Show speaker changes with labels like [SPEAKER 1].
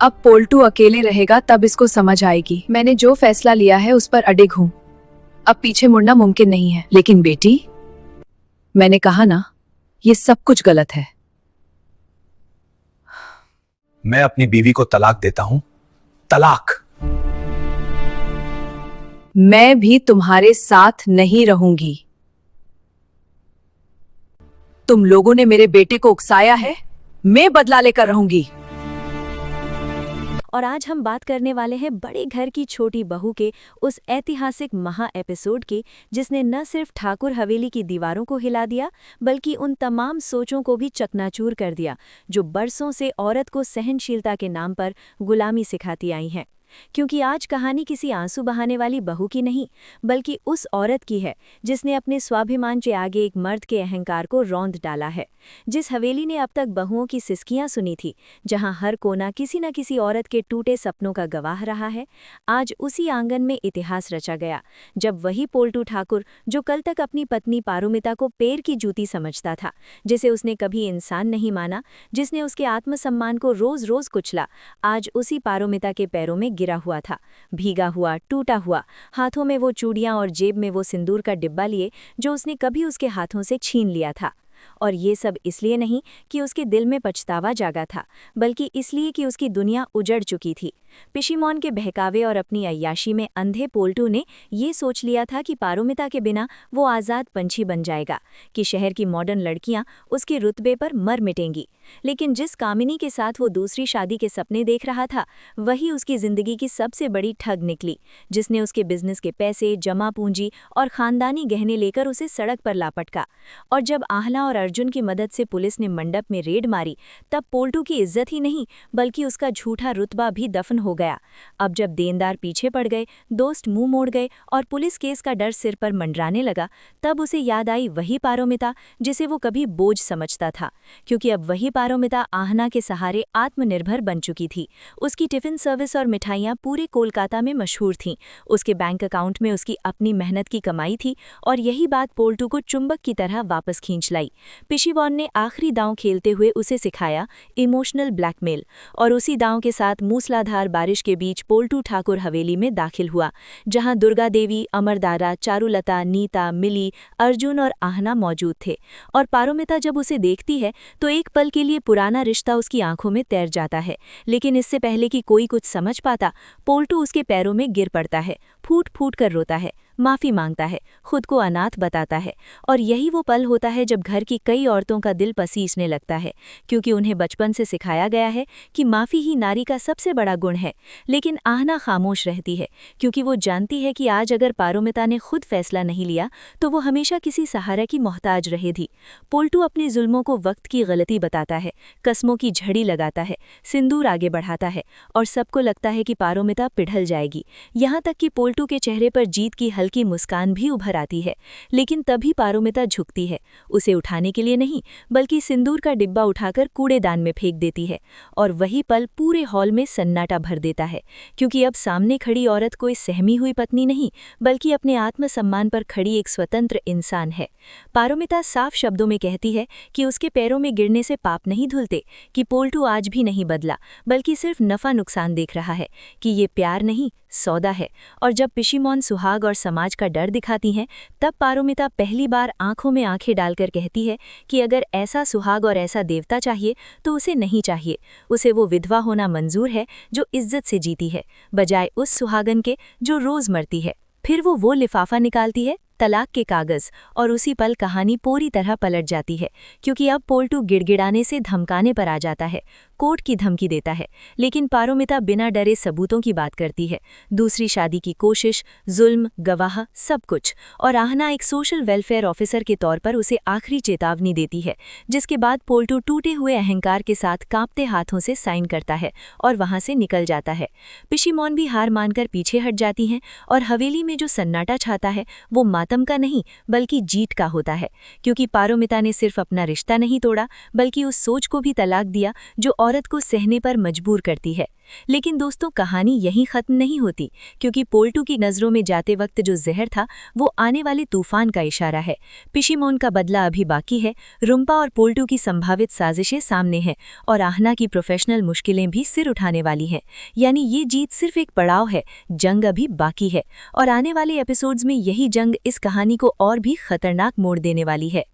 [SPEAKER 1] अब पोल्टू अकेले रहेगा तब इसको समझ आएगी। मैंने जो फैसला लिया है उस पर अडिग हूँ। अब पीछे मुड़ना मुमकिन नहीं है। लेकिन बेटी, मैंने कहा ना, ये सब कुछ गलत है।
[SPEAKER 2] मैं अपनी बीवी को तलाक देता हूँ। तलाक।
[SPEAKER 1] मैं भी तुम्हारे साथ नहीं रहूंगी। तुम लोगों ने मेरे बेटे को उकसाया है, मैं बदला लेकर रहूंगी।
[SPEAKER 3] और आज हम बात करने वाले हैं बड़े घर की छोटी बहू के उस ऐतिहासिक महा एपिसोड की, जिसने न सिर्फ ठाकुर हवेली की दीवारों को हिला दिया, बल्कि उन तमाम सोचों को भी चकनाचूर कर दिया जो बरसों से औरत को सहनशीलता के नाम पर गुलामी सिखाती आई हैं। क्योंकि आज कहानी किसी आंसू बहाने वाली बहू की नहीं, बल्कि उस औरत की है जिसने अपने स्वाभिमान के आगे एक मर्द के अहंकार को रौंद डाला है। जिस हवेली ने अब तक बहुओं की सिसकियां सुनी थी, जहां हर कोना किसी न किसी औरत के टूटे सपनों का गवाह रहा है, आज उसी आंगन में इतिहास रचा गया, जब वही पोल्टू ठाकुर, जो कल तक अपनी पत्नी पारुमिता को पैर की जूती समझता था, जिसे उसने कभी इंसान नहीं माना, जिसने उसके आत्मसम्मान को रोज रोज कुचला, आज उसी पारुमिता के पैरों में गिरा हुआ था, भीगा हुआ, टूटा हुआ, हाथों में वो चूड़ियां और जेब में वो सिंदूर का डिब्बा लिए जो उसने कभी उसके हाथों से छीन लिया था। और ये सब इसलिए नहीं कि उसके दिल में पछतावा जागा था, बल्कि इसलिए कि उसकी दुनिया उजड़ चुकी थी। पिशीमोन के बहकावे और अपनी अय्याशी में अंधे पोल्टू ने ये सोच लिया था कि पारुमिता के बिना वो आज़ाद पंछी बन जाएगा, कि शहर की मॉडर्न लड़कियां उसके रुतबे पर मर मिटेंगी। लेकिन जिस कामिनी के साथ वो दूसरी शादी के सपने देख रहा था, वही उसकी जिंदगी की सबसे बड़ी ठग निकली, जिसने उसके बिजनेस के पैसे, जमा पूंजी और खानदानी गहने लेकर उसे सड़क पर लापटका। और जब आहला और अर्जुन की मदद से पुलिस ने मंडप में रेड मारी, तब पोल्टू की इज्जत ही नहीं, बल्कि उसका झूठा रुतबा भी दफन हो गया। अब जब देनदार पीछे पड़ गए, दोस्त मुंह मोड़ गए और पुलिस केस का डर सिर पर मंडराने लगा, तब उसे याद आई वही पारुमिता जिसे वो कभी बोझ समझता था। क्योंकि अब वही पारुमिता आहना के सहारे आत्मनिर्भर बन चुकी थी। उसकी टिफिन सर्विस और मिठाइयाँ पूरे कोलकाता में मशहूर थीं। उसके बैंक अकाउंट में उसकी अपनी मेहनत की कमाई थी, और यही बात पोल्टू को चुंबक की तरह वापस खींच लाई। पिशीवॉन ने आखिरी दांव खेलते हुए उसे सिखाया इमोशनल ब्लैकमेल, और उसी दांव के साथ मूसलाधार बारिश के बीच पोल्टू ठाकुर हवेली में दाखिल हुआ, जहां दुर्गा देवी, अमरदारा, चारुलता, नीता, मिली, अर्जुन और आहना मौजूद थे। और पारुमिता जब उसे देखती है तो एक पल के लिए पुराना रिश्ता उसकी आंखों में तैर जाता है। लेकिन इससे पहले कि कोई कुछ समझ पाता, पोल्टू उसके पैरों में गिर पड़ता है, फूट फूट कर रोता है, माफ़ी मांगता है, खुद को अनाथ बताता है। और यही वो पल होता है जब घर की कई औरतों का दिल पसीजने लगता है, क्योंकि उन्हें बचपन से सिखाया गया है कि माफ़ी ही नारी का सबसे बड़ा गुण है। लेकिन आहना खामोश रहती है, क्योंकि वो जानती है कि आज अगर पारुमिता ने खुद फैसला नहीं लिया तो वो हमेशा किसी सहारा की मोहताज रहेगी। पोल्टू अपने जुल्मों को वक्त की गलती बताता है, कस्मों की झड़ी लगाता है, सिंदूर आगे बढ़ाता है, और सबको लगता है कि पारुमिता पिघल जाएगी। यहाँ तक कि पोल्टू के चेहरे पर जीत की हल्की मुस्कान भी उभर आती है। लेकिन तभी पारुमिता झुकती है, उसे उठाने के लिए नहीं, बल्कि सिंदूर का डिब्बा उठाकर कूड़ेदान में फेंक देती है। और वही पल पूरे हॉल में सन्नाटा भर देता है, क्योंकि अब सामने खड़ी औरत कोई सहमी हुई पत्नी नहीं, बल्कि अपने आत्मसम्मान पर खड़ी एक स्वतंत्र इंसान है। पारुमिता साफ शब्दों में कहती है कि उसके पैरों में गिरने से पाप नहीं धुलते, कि पोल्टू आज भी नहीं बदला, बल्कि सिर्फ नफा नुकसान देख रहा है, कि ये प्यार नहीं, सौदा है। और जब पिशीमोन सुहाग और समाज का डर दिखाती हैं, तब पारुमिता पहली बार आंखों में आंखें डालकर कहती है कि अगर ऐसा सुहाग और ऐसा देवता चाहिए तो उसे नहीं चाहिए। उसे वो विधवा होना मंजूर है जो इज्जत से जीती है, बजाय उस सुहागन के जो रोज मरती है। फिर वो लिफाफा निकालती है, तलाक के कागज, और उसी पल कहानी पूरी तरह पलट जाती है, क्योंकि अब पोल्टू गिड़गिड़ाने से धमकाने पर आ जाता है, कोर्ट की धमकी देता है। लेकिन पारुमिता बिना डरे सबूतों की बात करती है, दूसरी शादी की कोशिश, जुल्म, गवाह, सब कुछ। और आहना एक सोशल वेलफेयर ऑफिसर के तौर पर उसे आखिरी चेतावनी देती है, जिसके बाद पोल्टू टूटे हुए अहंकार के साथ कांपते हाथों से साइन करता है और वहां से निकल जाता है। पिशीमोन भी हार मानकर पीछे हट जाती हैं, और हवेली में जो सन्नाटा छाता है वो मातम का नहीं, बल्कि जीत का होता है, क्योंकि पारुमिता ने सिर्फ अपना रिश्ता नहीं तोड़ा, बल्कि उस सोच को भी तलाक दिया जो औरत को सहने पर मजबूर करती है। लेकिन दोस्तों, कहानी यहीं खत्म नहीं होती, क्योंकि पोल्टू की नज़रों में जाते वक्त जो जहर था वो आने वाले तूफान का इशारा है। पिशीमोन का बदला अभी बाकी है, रुम्पा और पोल्टू की संभावित साजिशें सामने हैं और आहना की प्रोफेशनल मुश्किलें भी सिर उठाने वाली हैं। यानी ये जीत सिर्फ एक पड़ाव है, जंग अभी बाकी है और आने वाले एपिसोड्स में यही जंग इस कहानी को और भी खतरनाक मोड़ देने वाली है।